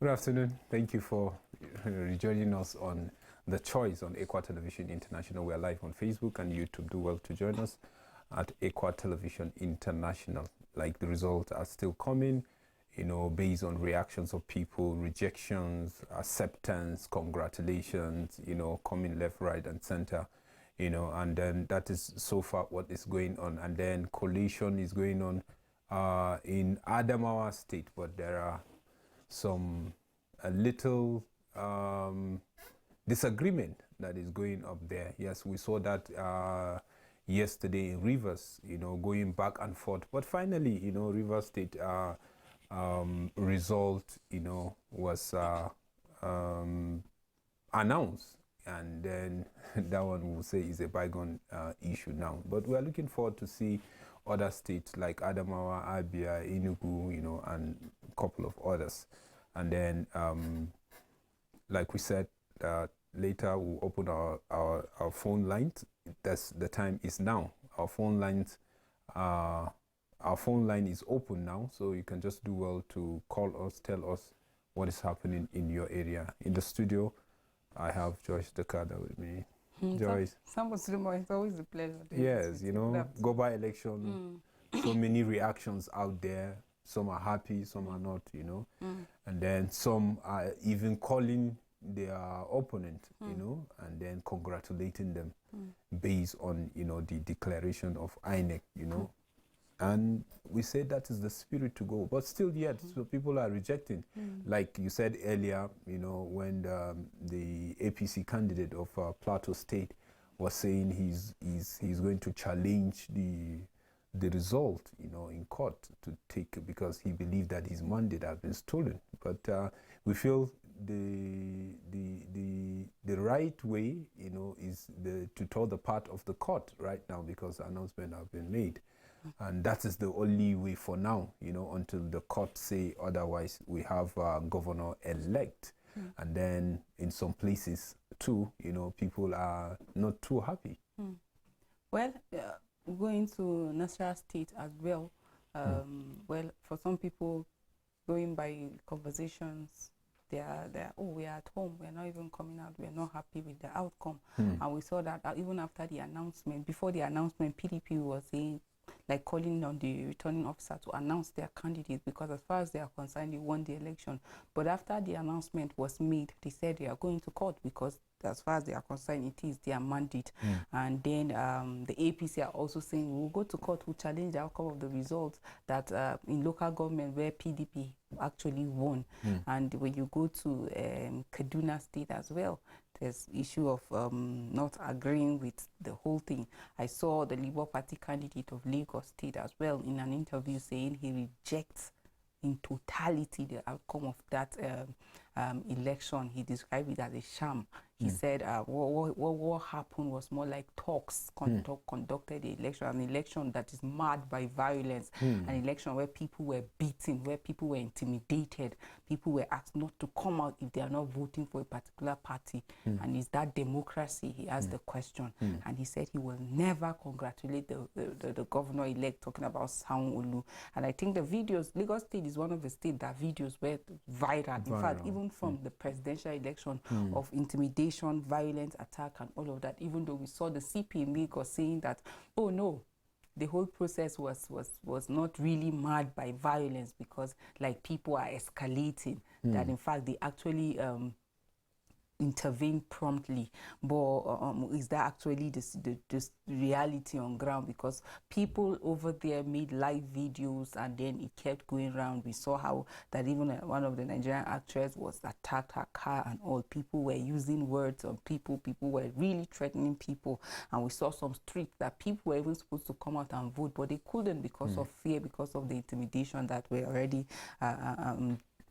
Good afternoon. Thank you for rejoining us on The Choice on Equa Television International. We are live on Facebook and YouTube. Do well to join us at Equa Television International. Like, the results are still coming, based on reactions of people, rejections, acceptance, congratulations, coming left, right, and center, and then that is so far what is going on. And then collation is going on in Adamawa State, but there are a little disagreement that is going up there. Yes, we saw that yesterday in Rivers, going back and forth. But finally, Rivers State result, was announced. And then that one we'll say is a bygone issue now. But we are looking forward to see other states like Adamawa, Abia, Enugu, and a couple of others. And then, like we said, later we'll open our phone lines. The time is now. Our phone line is open now, so you can just do well to call us, tell us what is happening in your area. In the studio, I have Joyce Dakada with me. Joyce. It's always a pleasure. Yes, go by election, so many reactions out there. Some are happy, some are not, and then some are even calling their opponent, and then congratulating them based on, the declaration of INEC, and we say that is the spirit to go, but still yet, so people are rejecting. Like you said earlier, when the APC candidate of Plateau State was saying he's going to challenge the result, in court to take, because he believed that his mandate had been stolen. But we feel the right way, is to toe the path of the court right now, because announcements have been made. And that is the only way for now, until the court say otherwise. We have governor-elect. And then in some places too, people are not too happy. Well, going to Nasarawa State as well, well, for some people, going by conversations, we are at home, we're not even coming out, we're not happy with the outcome. And we saw that even after the announcement, before the announcement, PDP was saying, like, calling on the returning officer to announce their candidate, because as far as they are concerned, they won the election. But after the announcement was made, they said they are going to court, because as far as they are concerned, it is their mandate. And then the APC are also saying, we'll go to court, we'll challenge the outcome of the results that in local government where PDP actually won. And when you go to Kaduna State as well, there's issue of not agreeing with the whole thing. I saw the Labour Party candidate of Lagos State as well in an interview saying he rejects in totality the outcome of that election. He described it as a sham. He said what happened was more like talks conducted the election, an election that is marred by violence, an election where people were beaten, where people were intimidated, people were asked not to come out if they are not voting for a particular party. And is that democracy? He asked the question. And he said he will never congratulate the governor-elect, talking about Sanwo-Olu. And I think the videos, Lagos State is one of the states that videos were viral. In fact, even from the presidential election, of intimidation, violent attack and all of that, even though we saw the CP in Lagos saying that, oh no, the whole process was not really marred by violence, because like people are escalating, that in fact they actually intervene promptly. But is that actually this reality on ground? Because people over there made live videos and then it kept going around. We saw how that even one of the Nigerian actresses was attacked, her car and all. People were using words on people. People were really threatening people. And we saw some streets that people were even supposed to come out and vote, but they couldn't because of fear, because of the intimidation that were already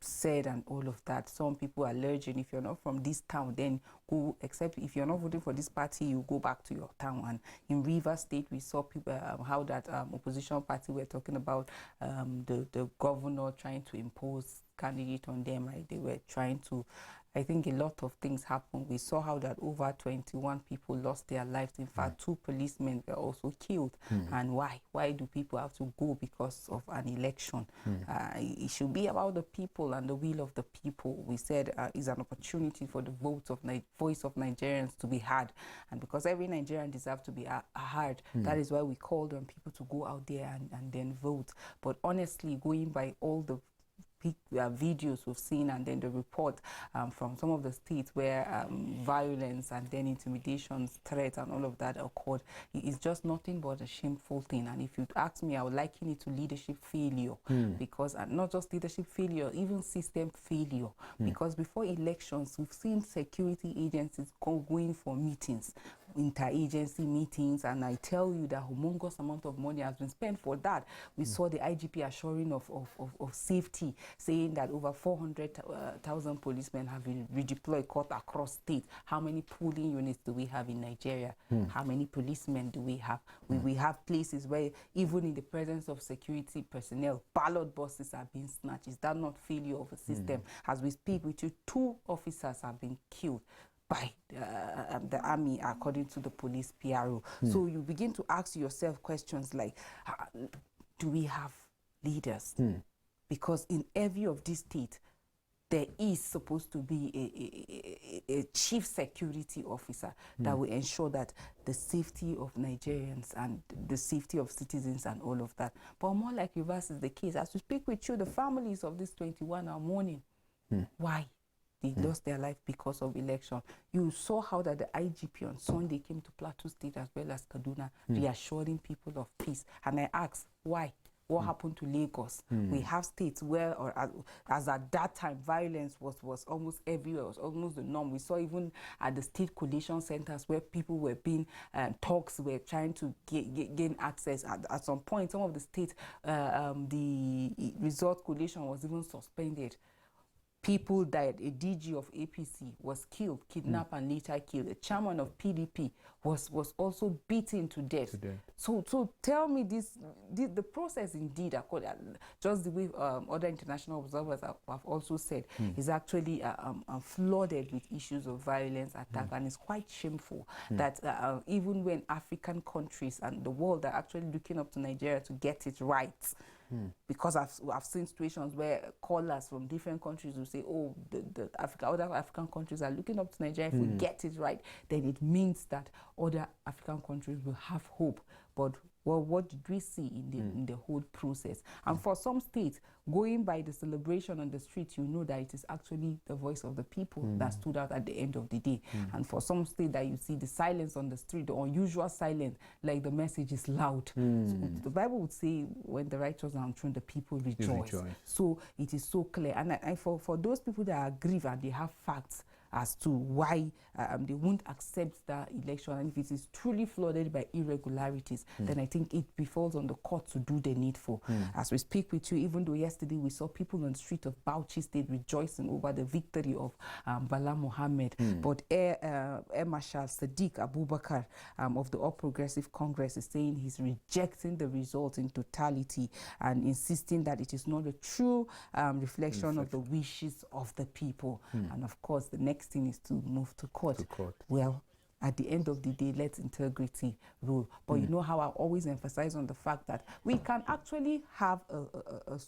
said and all of that. Some people are urging, if you're not from this town, then go, except if you're not voting for this party, you go back to your town. And in Rivers State, we saw people how that opposition party were talking about the governor trying to impose candidate on them, right? They were trying to I think a lot of things happened. We saw how that over 21 people lost their lives. In fact, 2 policemen were also killed. And why? Why do people have to go because of an election? It should be about the people and the will of the people. We said is an opportunity for the voice of Nigerians to be heard. And because every Nigerian deserves to be heard, that is why we called on people to go out there and then vote. But honestly, going by all the videos we've seen and then the report from some of the states where violence and then intimidations, threats and all of that occurred, it is just nothing but a shameful thing. And if you ask me, I would liken it to leadership failure, because not just leadership failure, even system failure. Because before elections, we've seen security agencies going for meetings, interagency meetings, and I tell you that humongous amount of money has been spent for that. We saw the IGP assuring of safety, saying that over 400,000 policemen have been redeployed across states. How many pooling units do we have in Nigeria? How many policemen do we have? We have places where even in the presence of security personnel, ballot boxes are being snatched. Is that not failure of a system? As we speak with you, 2 officers have been killed by the army, according to the police PRO. So you begin to ask yourself questions like, do we have leaders? Because in every of these states, there is supposed to be a chief security officer that will ensure that the safety of Nigerians and the safety of citizens and all of that. But more like reverse is the case. As we speak with you, the families of these 21 are mourning. Why? They lost their life because of election. You saw how that the IGP on Sunday came to Plateau State as well as Kaduna, reassuring people of peace. And I asked, why? What happened to Lagos? We have states where, or as at that time, violence was almost everywhere, it was almost the norm. We saw even at the state collation centers where people were being, talks were trying to gain access. At some point, some of the states, the resort collation was even suspended. People died. A DG of APC was killed, kidnapped, and later killed. The chairman of PDP was also beaten to death. So tell me the process indeed, just the way other international observers have also said, is actually flooded with issues of violence, attack, and it's quite shameful that even when African countries and the world are actually looking up to Nigeria to get it right, because I've seen situations where callers from different countries will say, oh, other African countries are looking up to Nigeria. If we get it right, then it means that other African countries will have hope. But well, what did we see in the whole process? And for some states, going by the celebration on the street, you know that it is actually the voice of the people that stood out at the end of the day. And for some states that you see the silence on the street, the unusual silence, like the message is loud. So the Bible would say, when the righteous are enthroned, the people rejoice. So it is so clear. And for those people that are grieved and they have facts as to why they won't accept that election, and if it is truly flooded by irregularities, then I think it befalls on the court to do the needful. As we speak with you, even though yesterday we saw people on the street of Bauchi State rejoicing over the victory of Bala Mohammed, but Air Marshal Sadiq Abubakar of the All Progressive Congress is saying he's rejecting the result in totality and insisting that it is not a true reflection of the wishes of the people. And of course, the next thing is to move to court. Well, at the end of the day, let integrity rule. But you know how I always emphasize on the fact that we can actually have a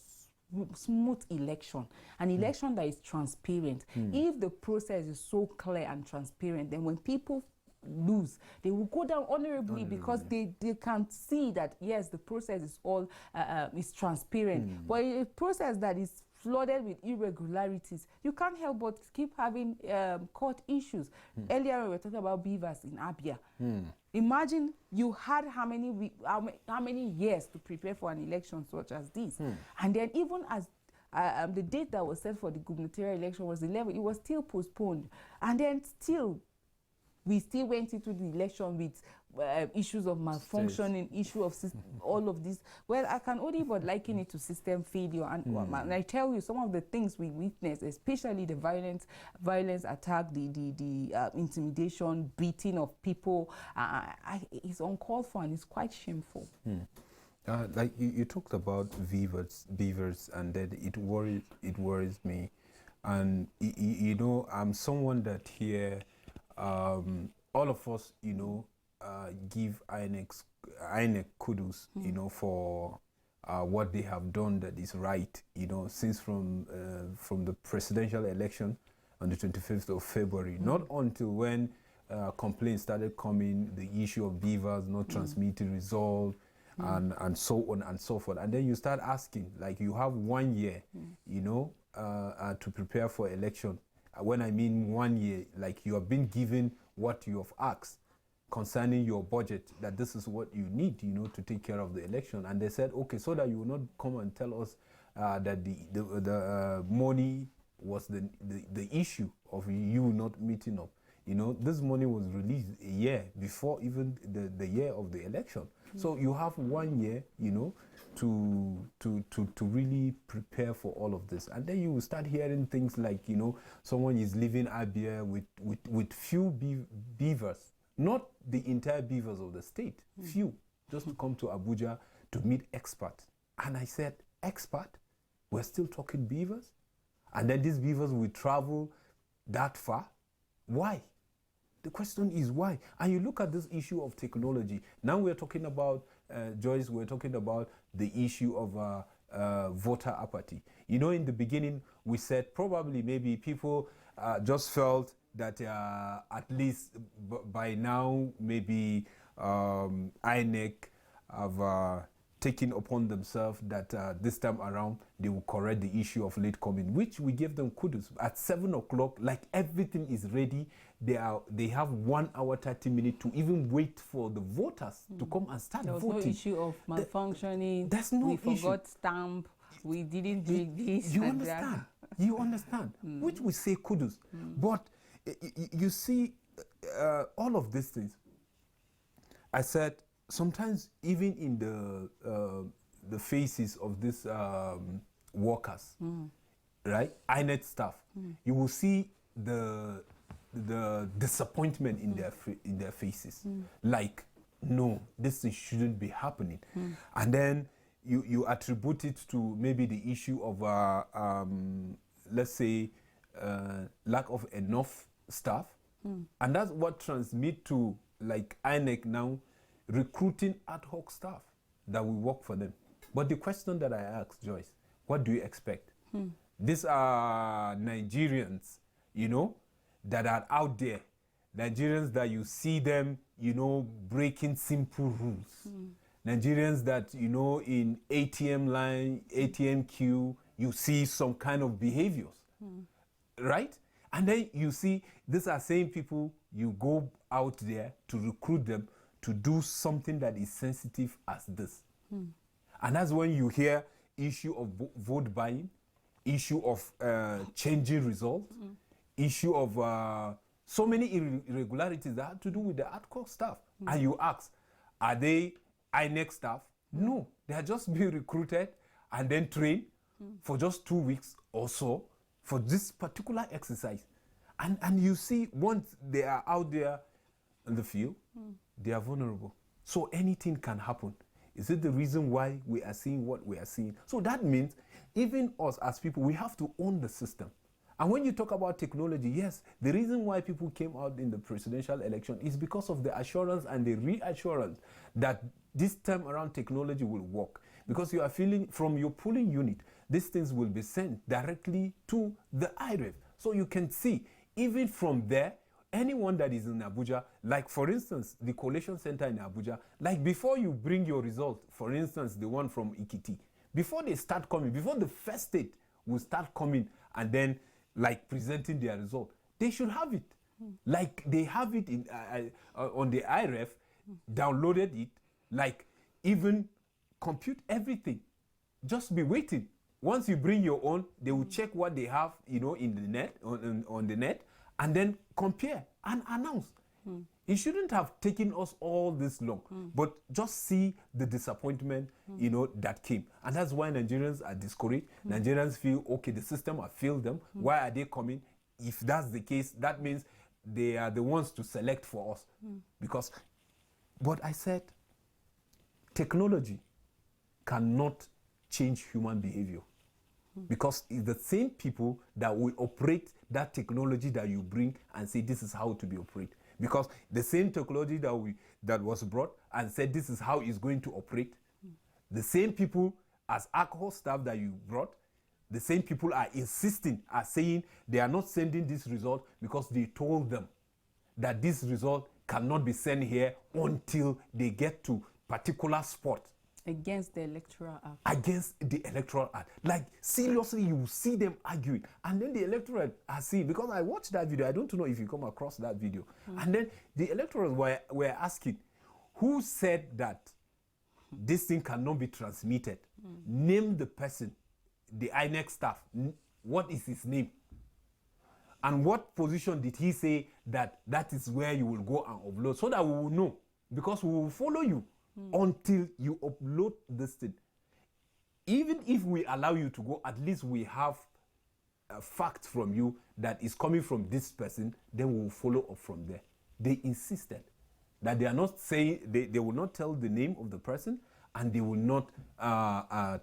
smooth election, an election that is transparent. If the process is so clear and transparent, then when people lose, they will go down honorably because they can see that, yes, the process is all is transparent. But a process that is flooded with irregularities, you can't help but keep having court issues. Earlier we were talking about beavers in Abia. Imagine you had how many years to prepare for an election such as this, and then even as the date that was set for the gubernatorial election was 11, it was still postponed, and then still we still went into the election with issues of malfunctioning, issue of all of this. Well, I can only but liken it to system failure. And I tell you, some of the things we witnessed, especially the violence attack, the intimidation, beating of people, is uncalled for and it's quite shameful. Like you talked about beavers, and then it worries me And you know, I'm someone that here, all of us, you know, give INEC kudos, you know, for what they have done that is right, you know, since from the presidential election on the 25th of February, not until when complaints started coming, the issue of beavers not transmitting result, and so on and so forth. And then you start asking, like, you have 1 year, you know, to prepare for election. When I mean 1 year, like, you have been given what you have asked concerning your budget, that this is what you need, you know, to take care of the election. And they said, okay, so that you will not come and tell us that the money was the issue of you not meeting up. You know, this money was released a year before even the year of the election. So you have 1 year, you know, to really prepare for all of this. And then you will start hearing things like, you know, someone is leaving Abia with few beavers, not the entire beavers of the state, few, just to come to Abuja to meet experts. And I said, expert? We're still talking beavers? And then these beavers will travel that far? Why? The question is why? And you look at this issue of technology. Now we're talking about, Joyce, we're talking about the issue of voter apathy. You know, in the beginning, we said probably maybe people just felt that at least by now, maybe INEC have taken upon themselves that this time around they will correct the issue of late coming, which we gave them kudos. At 7 o'clock, like, everything is ready. They have 1 hour 30 minutes to even wait for the voters to come and start voting. There was no issue of malfunctioning. There's no issue. We forgot stamp. We didn't bring this. You understand? You understand? Which we say kudos. But you see, all of these things, I said, sometimes even in the faces of these workers, right, INET staff, you will see the disappointment in their faces. Like, no, this thing shouldn't be happening. And then you attribute it to maybe the issue of let's say lack of enough staff, and that's what transmit to, like, INEC now recruiting ad hoc staff that will work for them. But the question that I asked, Joyce, what do you expect? These are Nigerians, you know, that are out there. Nigerians that you see them, you know, breaking simple rules. Nigerians that, you know, in ATM line, ATM queue, you see some kind of behaviors, right? And then you see, these are same people, you go out there to recruit them to do something that is sensitive as this. And that's when you hear issue of vote buying, issue of changing results, issue of so many irregularities that have to do with the ad hoc staff. And you ask, are they INEC staff? No, they are just being recruited and then trained for just 2 weeks or so for this particular exercise. And you see, once they are out there in the field, they are vulnerable. So anything can happen. Is it the reason why we are seeing what we are seeing? So that means even us as people, we have to own the system. And when you talk about technology, yes, the reason why people came out in the presidential election is because of the assurance and the reassurance that this time around technology will work. Because you are feeling from your polling unit, these things will be sent directly to the IREF. So you can see, even from there, anyone that is in Abuja, like for instance, the collation center in Abuja, like before you bring your result, for instance, the one from Ikiti, before they start coming, before the first state will start coming and then like presenting their result, they should have it. Like they have it in on the IREF, downloaded it, like even compute everything. Just be waiting. Once you bring your own, they will check what they have, you know, in the net, on the net, and then compare and announce. It shouldn't have taken us all this long, but just see the disappointment, you know, that came. And that's why Nigerians are discouraged. Nigerians feel, okay, the system has failed them. Why are they coming? If that's the case, that means they are the ones to select for us. Because, but I said, technology cannot change human behavior. because it's the same people that will operate that technology that you bring and say this is how to be operate. Because the same technology that was brought and said this is how it's going to operate, the same people as alcohol staff that you brought, the same people are insisting, are saying they are not sending this result because they told them that this result cannot be sent here until they get to particular spot. Against the Electoral Act. Against the Electoral Act. Like, seriously, you see them arguing. And then the electorate are saying, because I watched that video, I don't know if you come across that video. And then the electorate were asking, who said that this thing cannot be transmitted? Name the person, the INEC staff. What is his name? And what position did he say that is where you will go and upload? So that we will know. Because we will follow you until you upload this thing. Even if we allow you to go, at least we have a fact from you that is coming from this person, then we will follow up from there. They insisted that they are not saying, they will not tell the name of the person, and they will not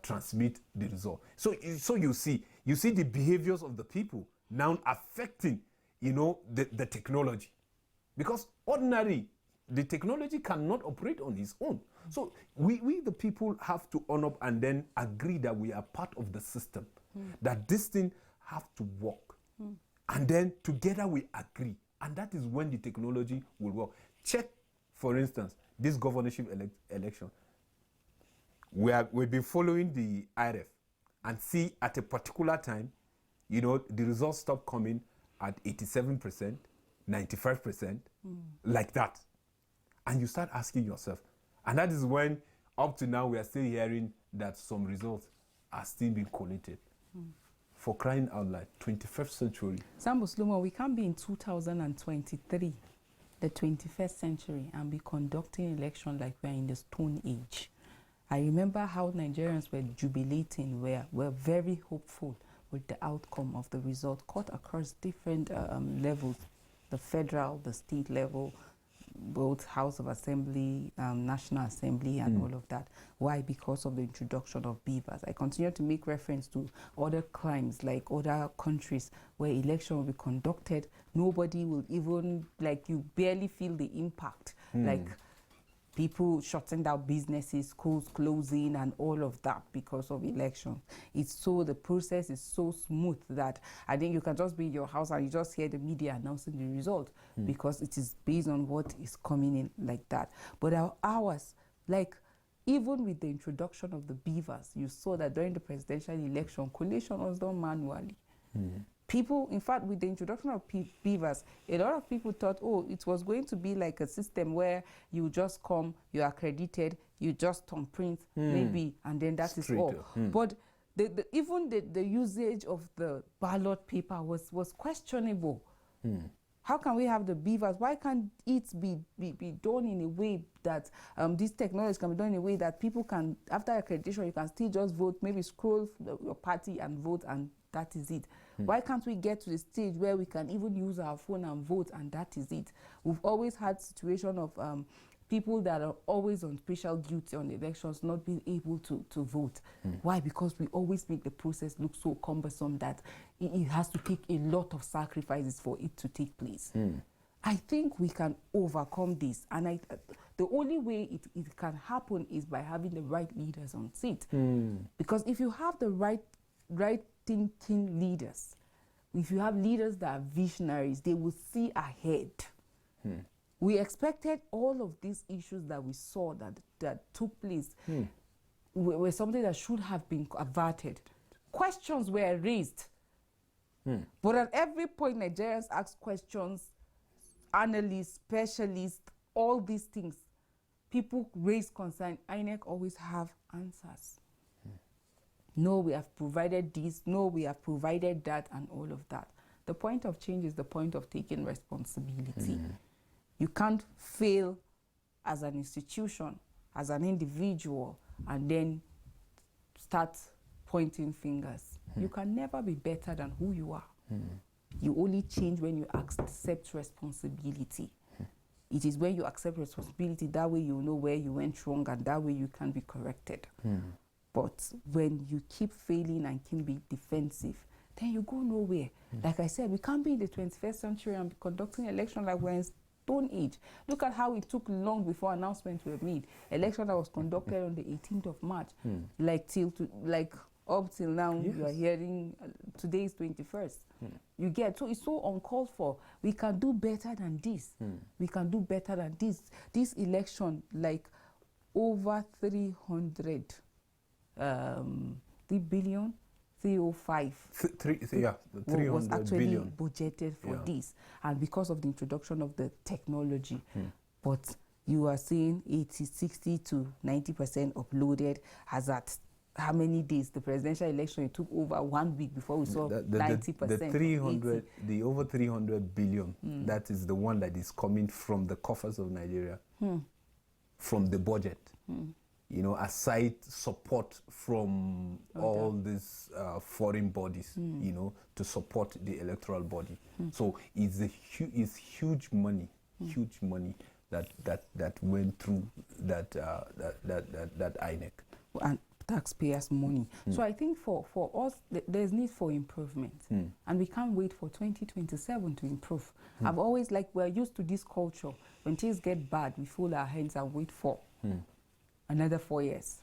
transmit the result. So you see the behaviors of the people now affecting, the technology. Because ordinary, the technology cannot operate on its own. So we the people have to own up and then agree that we are part of the system, that this thing have to work. And then together we agree. And that is when the technology will work. Check, for instance, this governorship election. We've been following the IRF and see at a particular time, the results stop coming at 87%, 95%, like that. And you start asking yourself, and that is when, up to now, we are still hearing that some results are still being collated. For crying out loud, 21st century. Sambo Slomo, we can't be in 2023, the 21st century, and be conducting election like we're in the Stone Age. I remember how Nigerians were jubilating, were very hopeful with the outcome of the result, cut across different levels, the federal, the state level, both House of Assembly, National Assembly, and all of that. Why? Because of the introduction of beavers. I continue to make reference to other crimes, like other countries where election will be conducted. Nobody will even, you barely feel the impact. Like people shutting down businesses, schools closing, and all of that because of election. The process is so smooth that I think you can just be in your house and you just hear the media announcing the result because it is based on what is coming in like that. But ours, even with the introduction of the beavers, you saw that during the presidential election, collation was done manually. People, in fact, with the introduction of beavers, a lot of people thought, it was going to be like a system where you just come, you are accredited, you just print, maybe, and then that is all. But even the usage of the ballot paper was questionable. How can we have the beavers? Why can't it be done in a way that this technology can be done in a way that people can, after accreditation, you can still just vote, maybe scroll your party and vote, and that is it. Why can't we get to the stage where we can even use our phone and vote, and that is it? We've always had situation of people that are always on special duty on elections not being able to vote. Why? Because we always make the process look so cumbersome that it has to take a lot of sacrifices for it to take place. I think we can overcome this, and the only way it can happen is by having the right leaders on seat. Because if you have the right thinking leaders, if you have leaders that are visionaries, they will see ahead. We expected all of these issues that we saw that took place were something that should have been averted. Questions were raised. But at every point, Nigerians ask questions, analysts, specialists, all these things. People raise concern. INEC always have answers. No, we have provided this. No, we have provided that, and all of that. The point of change is the point of taking responsibility. You can't fail as an institution, as an individual, and then start pointing fingers. You can never be better than who you are. You only change when you accept responsibility. It is when you accept responsibility, that way you know where you went wrong, and that way you can be corrected. But when you keep failing and keep being defensive, then you go nowhere. Like I said, we can't be in the 21st century and be conducting election like we're in Stone Age. Look at how it took long before announcements were made. Election that was conducted on the 18th of March, like up till now, you are hearing today is 21st. You get, so it's so uncalled for. We can do better than this. We can do better than this. This election, like over 300, 3 billion, 305 was actually billion. budgeted for this, and because of the introduction of the technology. But you are seeing 80, 60 to 90% uploaded. As at how many days? The presidential election, it took over 1 week before we saw 90%. The over 300 billion, that is the one that is coming from the coffers of Nigeria, from the budget. You know, aside support from all these foreign bodies, you know, to support the electoral body. So it's huge money, that went through that INEC. And taxpayers' money. So I think for us, there's need for improvement, and we can't wait for 2027 to improve. I've always, like, we're used to this culture. When things get bad, we fold our hands and wait for another 4 years,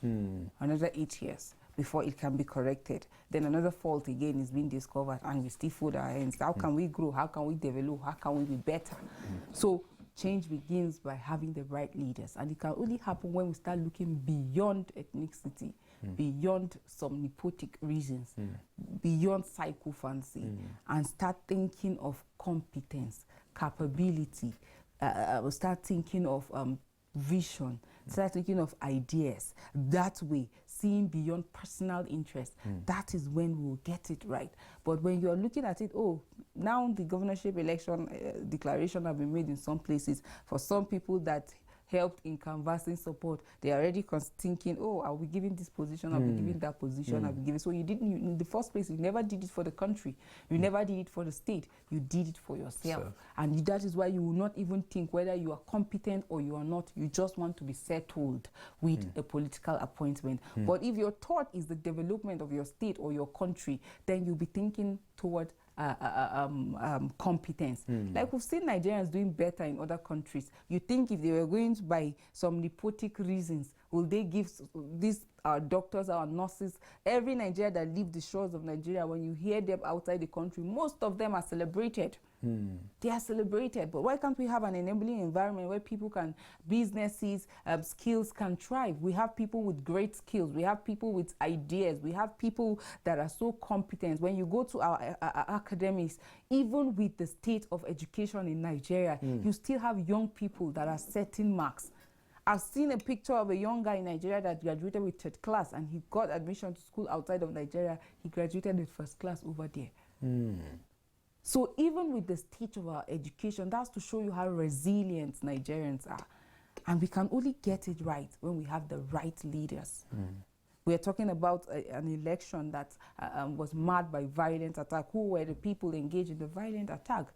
another 8 years before it can be corrected. Then another fault again is being discovered, and we still fold our hands. How can we grow? How can we develop? How can we be better? So change begins by having the right leaders, and it can only happen when we start looking beyond ethnicity, beyond some nepotic reasons, beyond sycophancy, and start thinking of competence, capability, start thinking of vision, start thinking of ideas. That way, seeing beyond personal interest, that is when we will get it right. But when you're looking at it, oh, now the governorship election declaration have been made in some places. For some people that helped in canvassing support, they are already thinking, oh, I'll be giving this position, I'll be giving that position, I'll be giving. So you didn't, in the first place, you never did it for the country. You never did it for the state. You did it for yourself. And that is why you will not even think whether you are competent or you are not. You just want to be settled with a political appointment. But if your thought is the development of your state or your country, then you'll be thinking toward competence. Like we've seen Nigerians doing better in other countries. You think if they were going to, by some nepotic reasons, will they give these doctors, our nurses, every Nigerian that leave the shores of Nigeria, when you hear them outside the country, most of them are celebrated. They are celebrated. But why can't we have an enabling environment where people can, businesses, skills can thrive? We have people with great skills. We have people with ideas. We have people that are so competent. When you go to our academics, even with the state of education in Nigeria, you still have young people that are setting marks. I've seen a picture of a young guy in Nigeria that graduated with 3rd class, and he got admission to school outside of Nigeria. He graduated with 1st class over there. So even with the state of our education, that's to show you how resilient Nigerians are. And we can only get it right when we have the right leaders. We're talking about an election that was marred by violent attack. Who were the people engaged in the violent attack?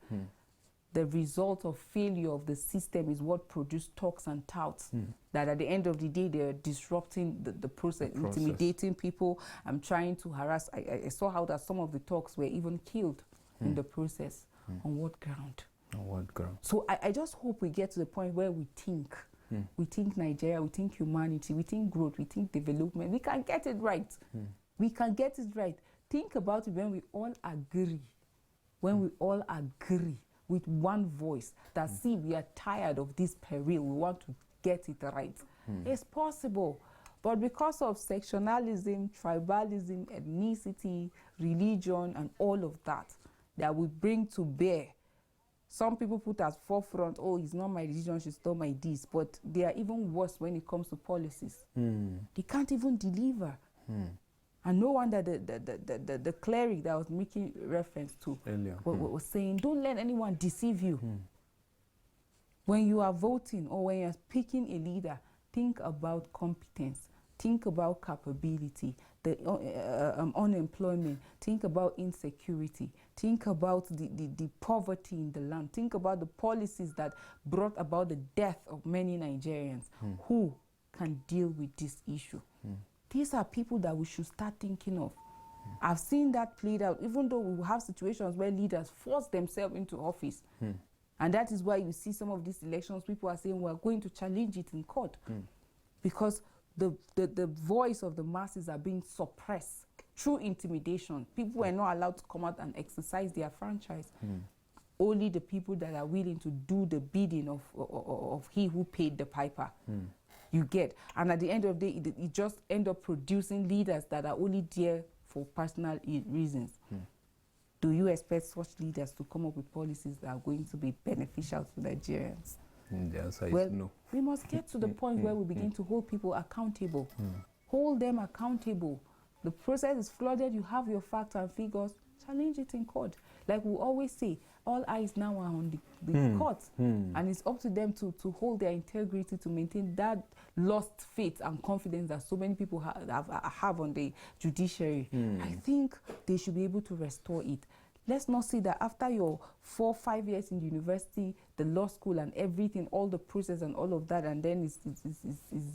The result of failure of the system is what produced talks and touts. That at the end of the day, they're disrupting the process, intimidating people. I'm trying to harass. I saw how that some of the talks were even killed in the process. On what ground? On what ground? So I just hope we get to the point where we think. We think Nigeria, we think humanity, we think growth, we think development. We can get it right. We can get it right. Think about it when we all agree. When we all agree with one voice that, see, we are tired of this peril. We want to get it right. It's possible. But because of sectionalism, tribalism, ethnicity, religion, and all of that, that we bring to bear. Some people put as forefront, oh, it's not my religion, she's not my this. But they are even worse when it comes to policies. They can't even deliver. And no wonder the cleric that I was making reference to was saying, don't let anyone deceive you. When you are voting or when you're picking a leader, think about competence. Think about capability, the unemployment. Think about insecurity. Think about the poverty in the land. Think about the policies that brought about the death of many Nigerians. Who can deal with this issue? these are people that we should start thinking of. I've seen that played out, even though we have situations where leaders force themselves into office. And that is why you see some of these elections, people are saying we're going to challenge it in court. Because the voice of the masses are being suppressed through intimidation. People were not allowed to come out and exercise their franchise. Only the people that are willing to do the bidding of he who paid the piper. You get. And at the end of the day, it just end up producing leaders that are only there for personal reasons. Do you expect such leaders to come up with policies that are going to be beneficial to Nigerians? The answer is no. We must get to the point where we begin to hold people accountable. Hold them accountable. The process is flooded, you have your facts and figures, challenge it in court. Like we always say, all eyes now are on the court, and it's up to them to hold their integrity, to maintain that lost faith and confidence that so many people have on the judiciary. I think they should be able to restore it. Let's not say that after your 4 or 5 years in the university, the law school and everything, all the process and all of that, and then it's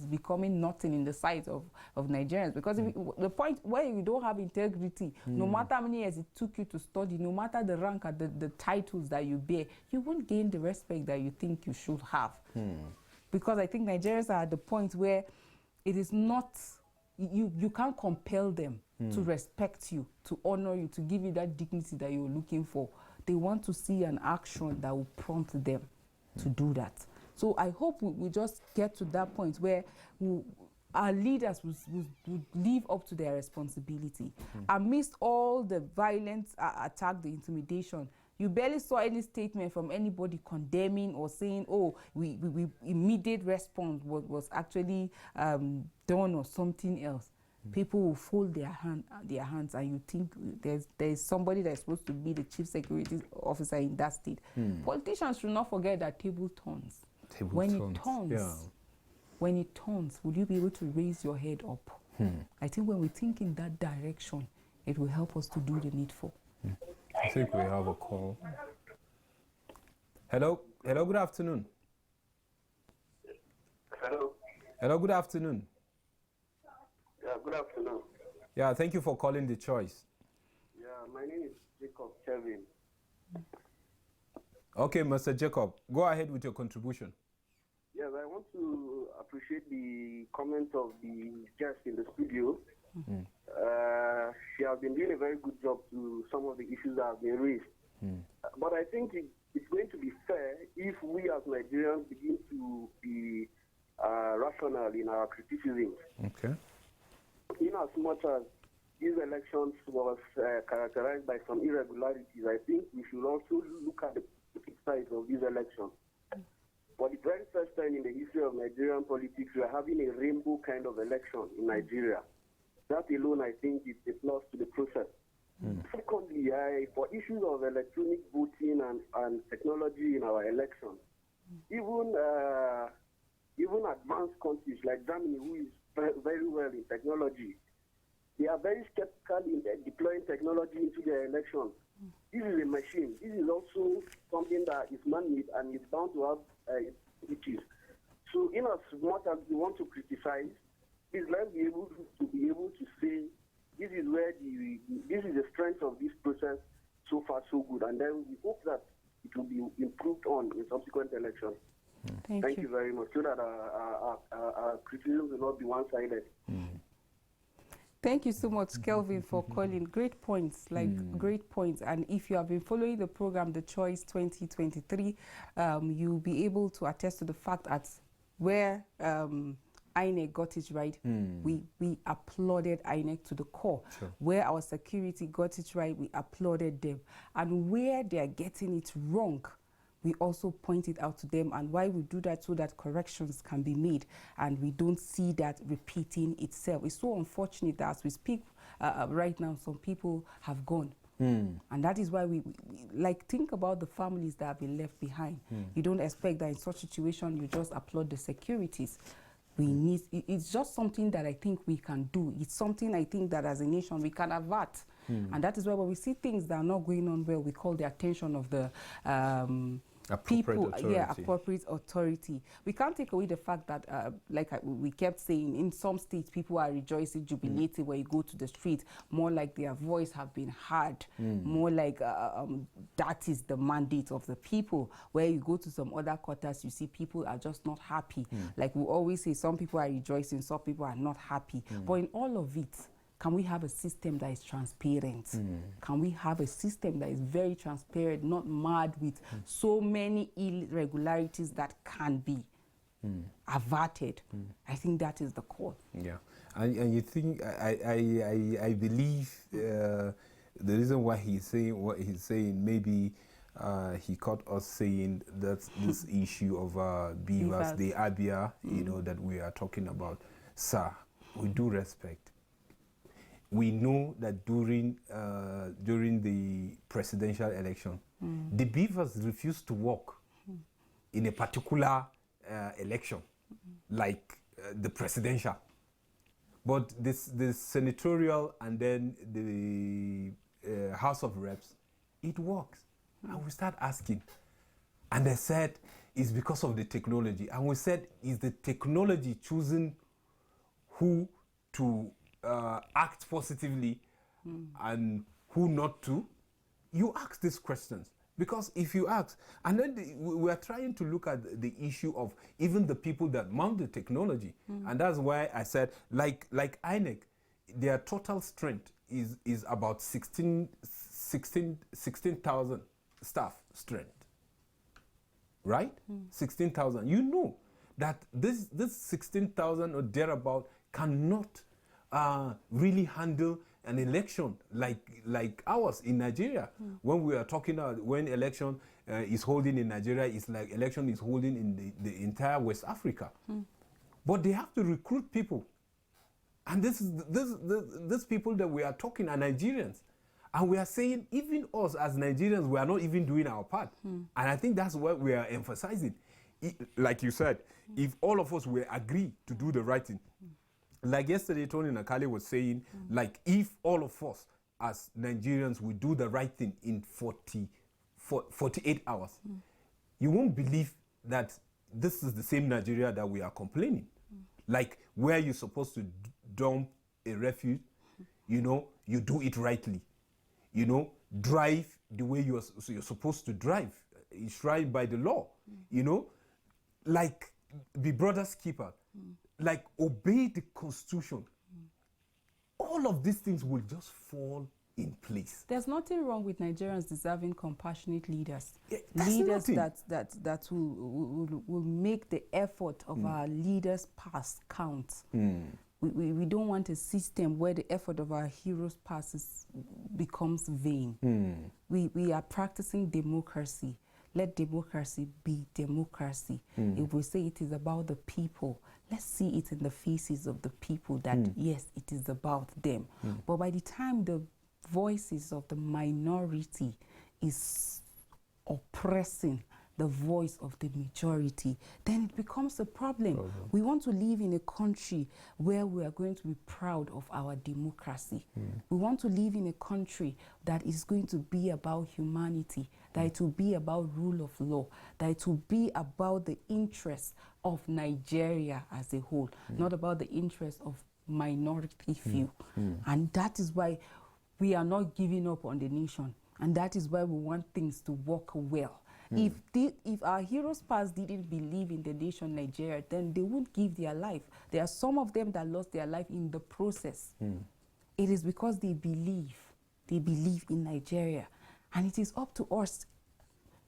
becoming nothing in the sight of Nigerians. Because if the point where you don't have integrity, no matter how many years it took you to study, no matter the rank and the titles that you bear, you won't gain the respect that you think you should have. Because I think Nigerians are at the point where it is not, you can't compel them to respect you, to honor you, to give you that dignity that you're looking for. They want to see an action that will prompt them to do that. So I hope we just get to that point where our leaders will live up to their responsibility. Amidst all the violence, attack, the intimidation, you barely saw any statement from anybody condemning or saying, oh, we immediate response was actually done or something else. People will fold their hands, and you think there's somebody that's supposed to be the chief security officer in that state. Politicians should not forget that table turns. When it turns, will you be able to raise your head up? I think when we think in that direction, it will help us to do the needful. I think we have a call. Hello, good afternoon. Hello, good afternoon. Yeah, good afternoon. Yeah, thank you for calling The Choice. Yeah, my name is Jacob Kevin. Okay, Mr. Jacob, go ahead with your contribution. Yes, I want to appreciate the comment of the guest in the studio. She has been doing a very good job to some of the issues that have been raised. But I think it's going to be fair if we as Nigerians begin to be rational in our criticism. Okay. In as much as these elections was characterized by some irregularities, I think we should also look at the positive sides of these elections. For the very first time in the history of Nigerian politics, we are having a rainbow kind of election in Nigeria. That alone, I think, is a plus to the process. Secondly, for issues of electronic voting and technology in our elections, even advanced countries like Germany, who is very well in technology, they are very skeptical in deploying technology into their elections. This is a machine. This is also something that is man-made and is bound to have issues. So, in as much as we want to criticize, please let's be able to say this is where this is the strength of this process. So far, so good, and then we hope that it will be improved on in subsequent elections. Thank you very much, so that our criticism will not be one-sided. Thank you so much, Kelvin, for calling. Great points, great points. And if you have been following the program, The Choice 2023, you'll be able to attest to the fact that where INEC got it right, we applauded INEC to the core. Sure. Where our security got it right, we applauded them. And where they are getting it wrong, we also point it out to them, and why we do that so that corrections can be made and we don't see that repeating itself. It's so unfortunate that as we speak right now, some people have gone. And that is why we think about the families that have been left behind. You don't expect that in such a situation you just applaud the securities. It's just something that I think we can do. It's something I think that as a nation we can avert. And that is why when we see things that are not going on well, we call the attention of the appropriate authority. We can't take away the fact that, we kept saying, in some states people are rejoicing, jubilating when you go to the street, more like their voice have been heard, more like that is the mandate of the people. Where you go to some other quarters, you see people are just not happy. Like we always say, some people are rejoicing, some people are not happy. But in all of it, can we have a system that is transparent? Can we have a system that is very transparent, not mad with so many irregularities that can be averted? I think that is the call. Yeah, and you think, I believe the reason why he's saying what he's saying, maybe he caught us saying that this issue of beavers, the Abia, you know, that we are talking about. Sir, we do respect. We know that during the presidential election, the beavers refused to work in a particular election, like the presidential. But the senatorial and then the House of Reps, it works. And we start asking. And they said it's because of the technology. And we said, is the technology choosing who to act positively and who not to? You ask these questions, because if you ask, and then we are trying to look at the issue of even the people that mount the technology, and that's why I said, like INEC, their total strength is about 16,000 staff strength, right? 16,000. You know that this 16,000 or thereabout cannot really handle an election like ours in Nigeria. When we are talking about when election is holding in Nigeria, it's like election is holding in the entire West Africa. But they have to recruit people, and this people that we are talking are Nigerians, and we are saying even us as Nigerians, we are not even doing our part. And I think that's what we are emphasizing. Like you said, if all of us will agree to do the right thing. Like yesterday, Tony Nakale was saying, like, if all of us as Nigerians will do the right thing in 48 hours, you won't believe that this is the same Nigeria that we are complaining. Like, where you're supposed to dump a refuse, you know, you do it rightly. You know, drive the way you're supposed to drive. It's right by the law, you know, like, be brother's keeper. Like, obey the Constitution. All of these things will just fall in place. There's nothing wrong with Nigerians deserving compassionate leaders. Leaders that will make the effort of our leaders past count. We don't want a system where the effort of our heroes past becomes vain. We are practicing democracy. Let democracy be democracy. If we say it is about the people, let's see it in the faces of the people that, yes, it is about them. But by the time the voices of the minority is oppressing the voice of the majority, then it becomes a problem. We want to live in a country where we are going to be proud of our democracy. We want to live in a country that is going to be about humanity, that it will be about rule of law, that it will be about the interests of Nigeria as a whole, not about the interests of minority few. And that is why we are not giving up on the nation. And that is why we want things to work well. If our heroes past didn't believe in the nation Nigeria, then they wouldn't give their life. There are some of them that lost their life in the process. It is because they believe in Nigeria. And it is up to us,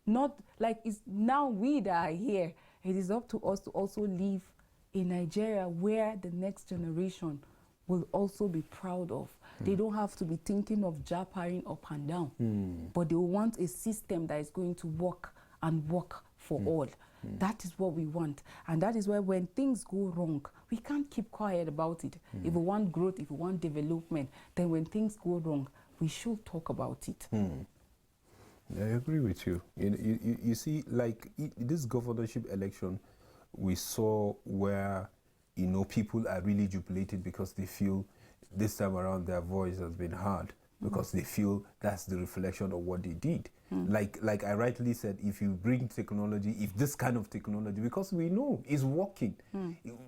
not like it's now we that are here, it is up to us to also live in Nigeria where the next generation will also be proud of. They don't have to be thinking of jabbering up and down, but they want a system that is going to work and work for all. That is what we want. And that is why when things go wrong, we can't keep quiet about it. If we want growth, if we want development, then when things go wrong, we should talk about it. I agree with you. You see, like this governorship election, we saw where, people are really jubilated because they feel this time around their voice has been heard. because they feel that's the reflection of what they did. Like I rightly said, if you bring technology, if this kind of technology, because we know it's working,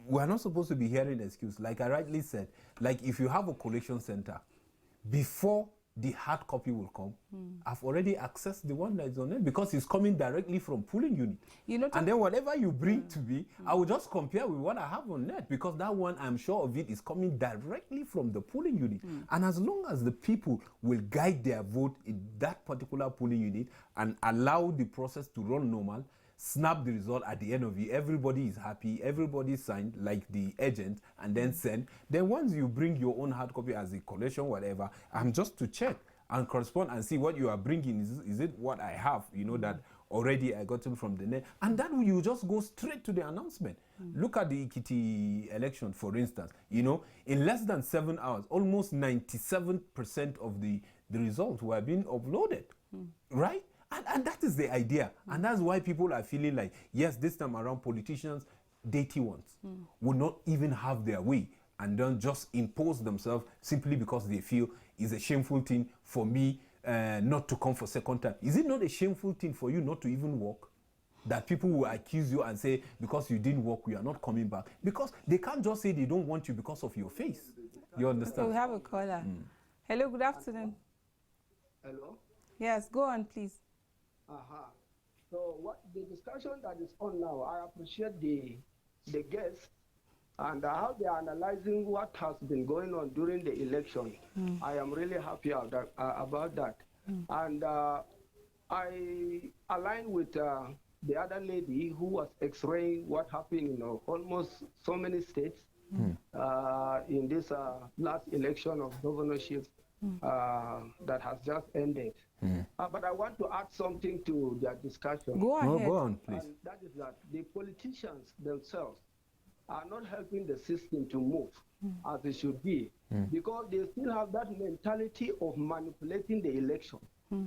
we're not supposed to be hearing excuse. Like I rightly said, like if you have a collection center, before the hard copy will come, I've already accessed the one that is on it because it's coming directly from polling unit. You know, and then whatever you bring to me, I will just compare with what I have on net, because that one, I'm sure of it, is coming directly from the polling unit. And as long as the people will guide their vote in that particular polling unit and allow the process to run normal, snap the result at the end of it, everybody is happy, everybody signed like the agent, and then send. Then once you bring your own hard copy as a collection, whatever, I'm just to check and correspond and see what you are bringing. Is it what I have, you know, that already I gotten from the net? And that way you just go straight to the announcement. Look at the Ekiti election, for instance. You know, in less than 7 hours, almost 97% of the results were being uploaded, right? And that is the idea. And that's why people are feeling like, yes, this time around, politicians, dirty ones, will not even have their way and don't just impose themselves simply because they feel it's a shameful thing for me not to come for second time. Is it not a shameful thing for you not to even work? That people will accuse you and say, because you didn't work, you are not coming back. Because they can't just say they don't want you because of your face. You understand? So we have a caller. Hello, good afternoon. Hello? Yes, go on, please. So what the discussion that is on now, I appreciate the guests and how they are analyzing what has been going on during the election. I am really happy about that. And I align with the other lady who was x-raying what happened in almost so many states in this last election of governorship that has just ended. But I want to add something to their discussion. Go ahead. No, go on, please. And that is that the politicians themselves are not helping the system to move as it should be, because they still have that mentality of manipulating the election.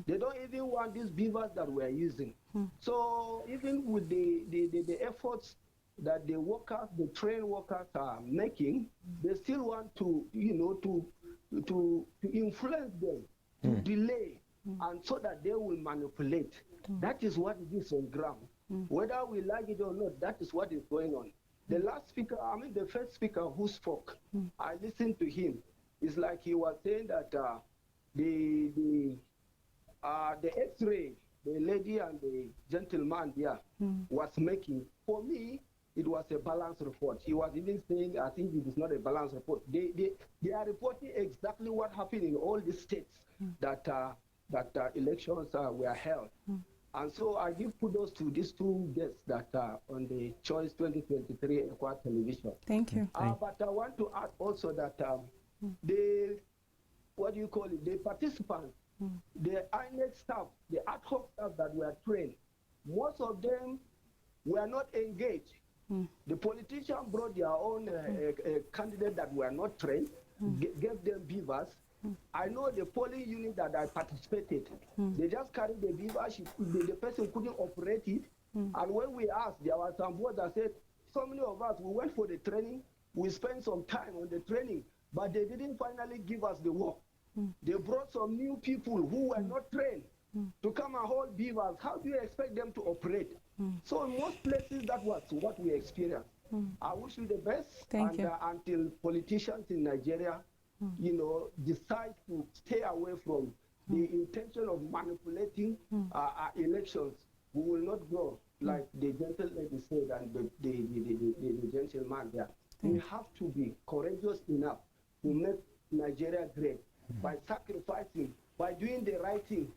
They don't even want these beavers that we're using. So even with the efforts that the workers, the trained workers are making, they still want to, you know, to influence them, to delay, and so that they will manipulate. That is what it is on ground. Whether we like it or not, that is what is going on. The last speaker, I mean the first speaker who spoke, I listened to him. It's like he was saying that the X-ray, the lady and the gentleman there was making, for me, it was a balanced report. He was even saying, I think it is not a balanced report. They are reporting exactly what happened in all the states that elections were held. And so I give kudos to these two guests that are on the Choice 2023 Equa Television. Thank you. But I want to add also that the participants, the INEC staff, the ad hoc staff that were trained, most of them were not engaged. The politician brought their own candidate that were not trained, gave them beavers. I know the polling unit that I participated, they just carried the beaver, the person couldn't operate it. And when we asked, there were some boys that said, so many of us, we went for the training, we spent some time on the training, but they didn't finally give us the work. They brought some new people who were not trained to come and hold beavers. How do you expect them to operate? So in most places, that was what we experienced. I wish you the best. Thank you. Until politicians in Nigeria, you know, decide to stay away from the intention of manipulating elections, we will not go like the gentle lady said and the gentleman there. We have to be courageous enough to make Nigeria great by sacrificing, by doing the right thing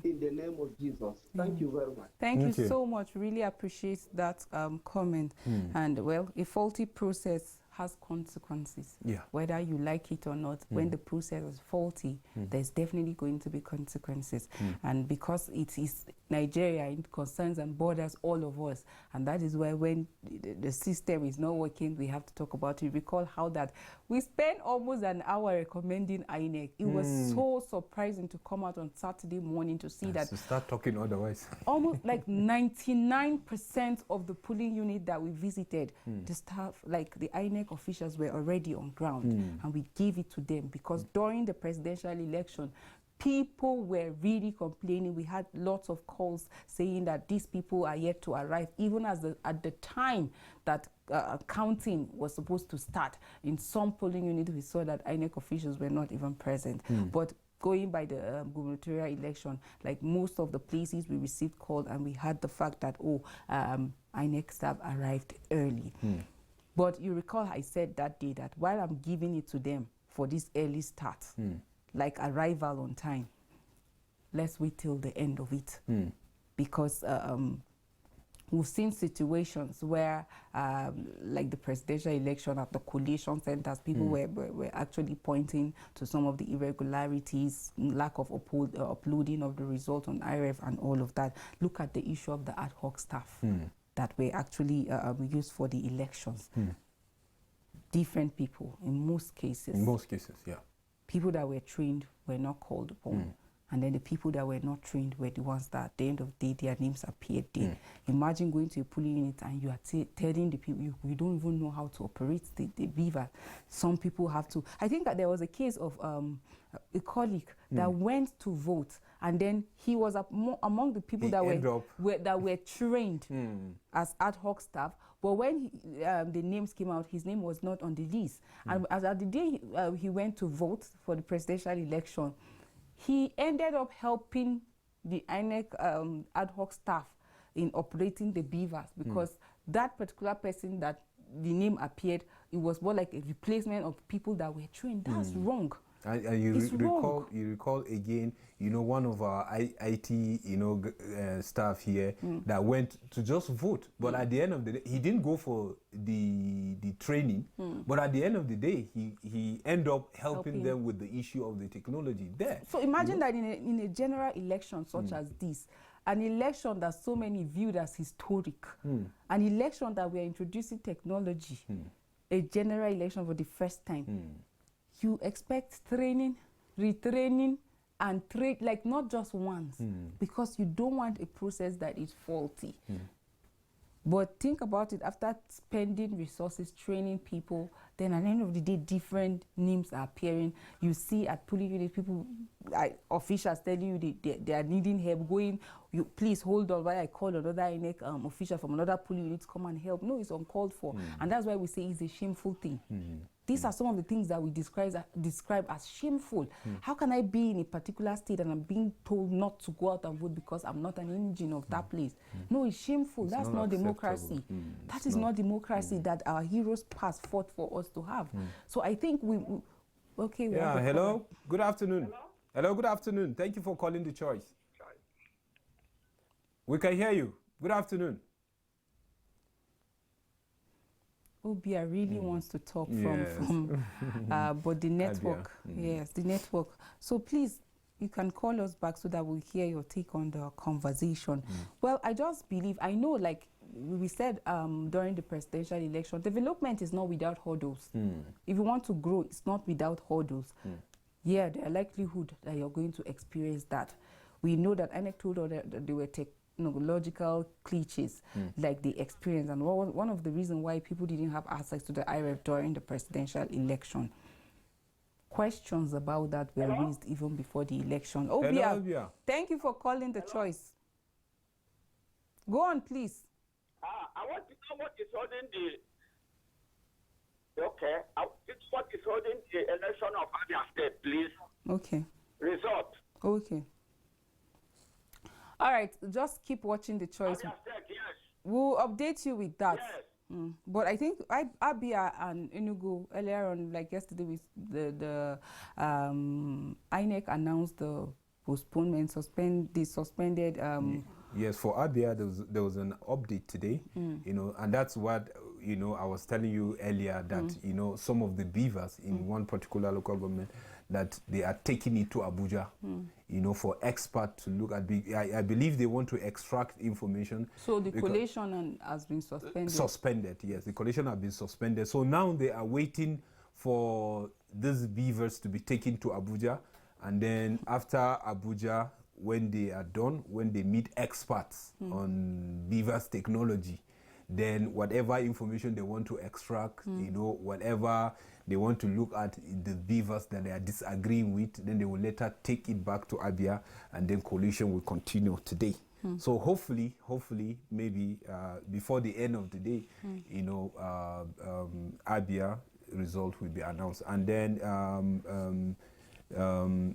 in the name of Jesus. Thank you very much. Thank you so much. Really appreciate that comment. And well, a faulty process has consequences. Whether you like it or not, when the process is faulty, there's definitely going to be consequences. And because it is Nigeria, it concerns and borders all of us. And that is why when the system is not working, we have to talk about it. Recall how that we spent almost an hour recommending INEC. It was so surprising to come out on Saturday morning to see that. To start talking otherwise. Almost like 99% of the polling unit that we visited, the staff, like the INEC officials were already on ground. And we gave it to them because during the presidential election, people were really complaining. We had lots of calls saying that these people are yet to arrive, even as at the time that counting was supposed to start. In some polling units, we saw that INEC officials were not even present. But going by the gubernatorial election, like most of the places we received calls and we had the fact that, INEC staff arrived early. But you recall I said that day that while I'm giving it to them for this early start, like arrival on time, let's wait till the end of it. Because we've seen situations where, like the presidential election at the collation centers, people were actually pointing to some of the irregularities, lack of uploading of the result on IREF and all of that. Look at the issue of the ad hoc staff that were actually used for the elections. Different people in most cases. In most cases, yeah. People that were trained were not called upon. And then the people that were not trained were the ones that at the end of the day, their names appeared there. Imagine going to a polling unit and you are telling the people, you don't even know how to operate the beaver. Some people have to. I think that there was a case of a colleague that went to vote, and then he was among the people that were trained as ad hoc staff. But when the names came out, his name was not on the list. And as at the day he went to vote for the presidential election, he ended up helping the INEC ad hoc staff in operating the beavers, because that particular person that the name appeared, it was more like a replacement of people that were trained. That's wrong. And you recall again, one of our IT, staff here that went to just vote. But at the end of the day, he didn't go for the training. But at the end of the day, he ended up helping them with the issue of the technology there. So imagine that in a general election such as this, an election that so many viewed as historic, an election that we are introducing technology, a general election for the first time. You expect training, retraining, and like not just once, because you don't want a process that is faulty. But think about it, after spending resources, training people, then at the end of the day, different names are appearing. You see at polling unit, people, officials telling you they are needing help, going, please hold on while I call another INEC official from another polling unit to come and help. No, it's uncalled for. And that's why we say it's a shameful thing. These are some of the things that we describe as shameful. How can I be in a particular state and I'm being told not to go out and vote because I'm not an engine of that place? No, it's shameful. That's not democracy. That is not democracy that our heroes past fought for us to have. So I think okay. Yeah, hello. Good afternoon. Hello, good afternoon. Thank you for calling The Choice. We can hear you. Good afternoon. Obia really wants to talk from but the network, yes, the network. So please, you can call us back so that we'll hear your take on the conversation. Well, I just believe, I know, like we said during the presidential election, development is not without hurdles. If you want to grow, it's not without hurdles. Yeah, there are likelihood that you're going to experience that. We know that INEC told us that they were technological glitches like the experience, and one of the reasons why people didn't have access to the IREF during the presidential election. Questions about that were raised even before the election. Obia, thank you for calling The Choice. Go on, please. I want to know what is holding what is holding the election of Abia State, please. Okay. Result. Okay. All right, just keep watching The Choice. Abia State, yes. We'll update you with that. Yes. But I think Abia and Enugu earlier on, like yesterday, the INEC announced the postponement, they suspended. Yes, for Abia, there was an update today, and that's what, I was telling you earlier that, some of the beavers in one particular local government, that they are taking it to Abuja, you know, for experts to look at. I believe they want to extract information. So the collation has been suspended? Suspended, yes. The collation has been suspended. So now they are waiting for these beavers to be taken to Abuja. And then after Abuja, when they are done, when they meet experts on beavers technology, then whatever information they want to extract, you know, whatever they want to look at the beavers that they are disagreeing with, then they will later take it back to Abia, and then coalition will continue today. So hopefully, maybe before the end of the day, you know, Abia result will be announced. And then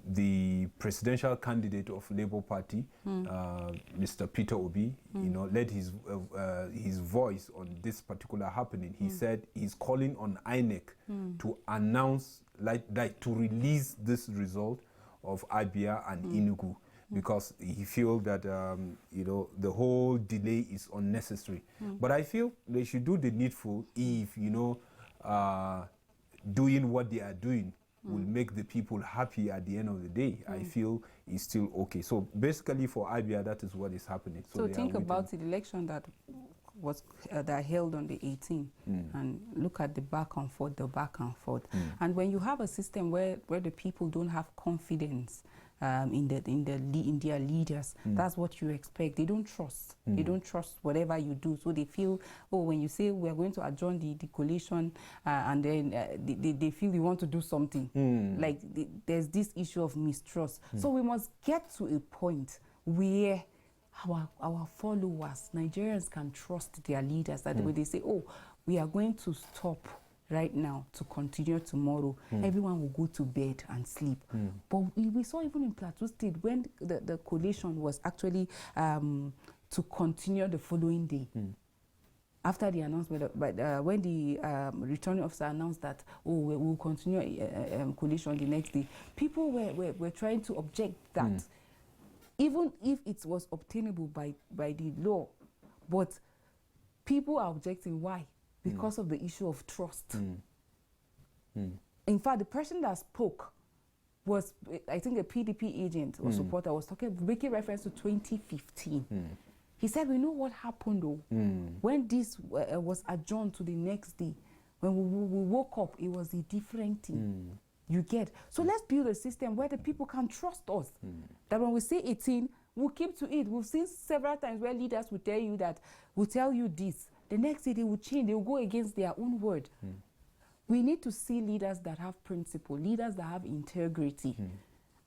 the presidential candidate of Labour Party, Mr. Peter Obi, you know, led his voice on this particular happening. He said he's calling on INEC to announce, like to release this result of Abia and Enugu, because he feels that you know, the whole delay is unnecessary. But I feel they should do the needful if, you know, doing what they are doing will make the people happy at the end of the day. I feel it's still okay. So basically for Abia, that is what is happening. So think about the election that was that held on the 18th, and look at the back and forth. And when you have a system where the people don't have confidence in their leaders, that's what you expect. They don't trust. They don't trust whatever you do. So they feel, oh, when you say we're going to adjourn the coalition, and then they feel you want to do something. Like there's this issue of mistrust. So we must get to a point where our followers, Nigerians, can trust their leaders. That when they say, oh, we are going to stop right now to continue tomorrow, everyone will go to bed and sleep. But we saw even in Plateau State, when the coalition was actually to continue the following day, after the announcement, when the returning officer announced that, oh, we will continue coalition the next day, people were trying to object that, even if it was obtainable by the law. But people are objecting. Why? Because of the issue of trust. In fact, the person that spoke was, I think, a PDP agent or supporter, was making reference to 2015. He said, we know what happened though. When this was adjourned to the next day, when we woke up, it was a different thing. You get? So let's build a system where the people can trust us. That when we say 18, we'll keep to it. We've seen several times where leaders will tell you this. The next day they will change, they will go against their own word. We need to see leaders that have principle, leaders that have integrity.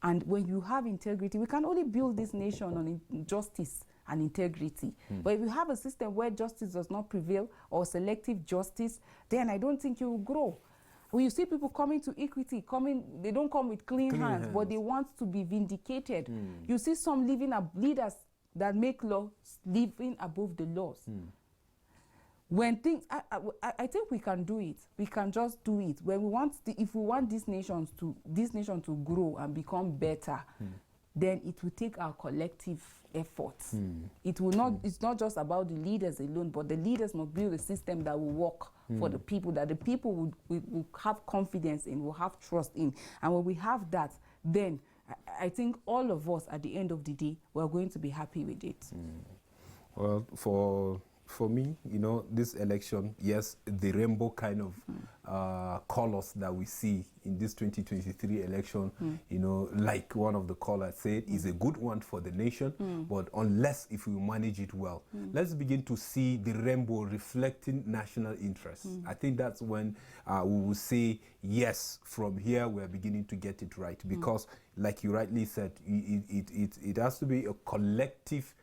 And when you have integrity, we can only build this nation on justice and integrity. But if you have a system where justice does not prevail, or selective justice, then I don't think you will grow. When you see people coming to equity, they don't come with clean hands, but they want to be vindicated. You see some leaders that make laws living above the laws. When things, I think we can do it. We can just do it. When we want, if we want this nation to grow and become better, then it will take our collective efforts. It will not. It's not just about the leaders alone, but the leaders must build a system that will work for the people, that the people will have confidence in, will have trust in. And when we have that, then I think all of us, at the end of the day, we're going to be happy with it. Well, for me, you know, this election, yes, the rainbow kind of colors that we see in this 2023 election, you know, like one of the callers said, is a good one for the nation, but unless if we manage it well. Let's begin to see the rainbow reflecting national interests. I think that's when we will say, yes, from here we're beginning to get it right, because like you rightly said, it has to be a collective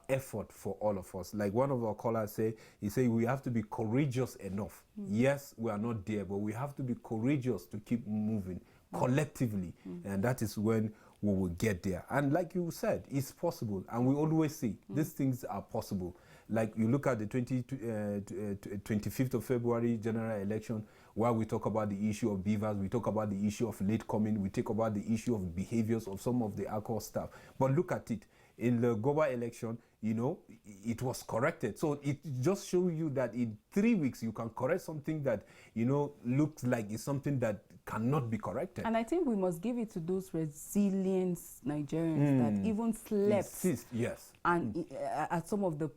effort for all of us. Like one of our callers said, he said we have to be courageous enough. Yes, we are not there, but we have to be courageous to keep moving collectively, and that is when we will get there. And like you said, it's possible, and we always say these things are possible. Like you look at the 25th of February general election, where we talk about the issue of beavers, we talk about the issue of late coming, we talk about the issue of behaviors of some of the alcohol staff. But look at it. In the global election, you know, it was corrected. So it just shows you that in 3 weeks you can correct something that, you know, looks like it's something that cannot be corrected. And I think we must give it to those resilient Nigerians that even slept Yes. and at some of the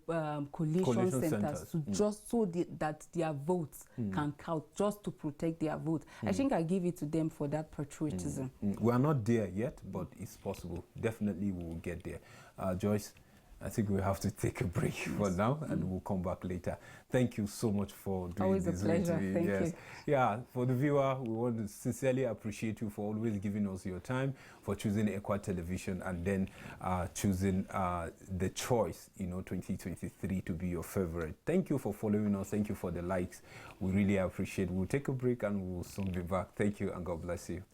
collation centers to just so that their votes can count, just to protect their vote. I think I give it to them for that patriotism. We are not there yet, but it's possible. Definitely we will get there. Joyce, I think we have to take a break for now, and we'll come back later. Thank you so much for doing always this. Always a pleasure. Thank you. Yeah, for the viewer, we want to sincerely appreciate you for always giving us your time, for choosing Ekwa Television, and then choosing the choice, you know, 2023 to be your favorite. Thank you for following us. Thank you for the likes. We really appreciate it. We'll take a break and we'll soon be back. Thank you, and God bless you.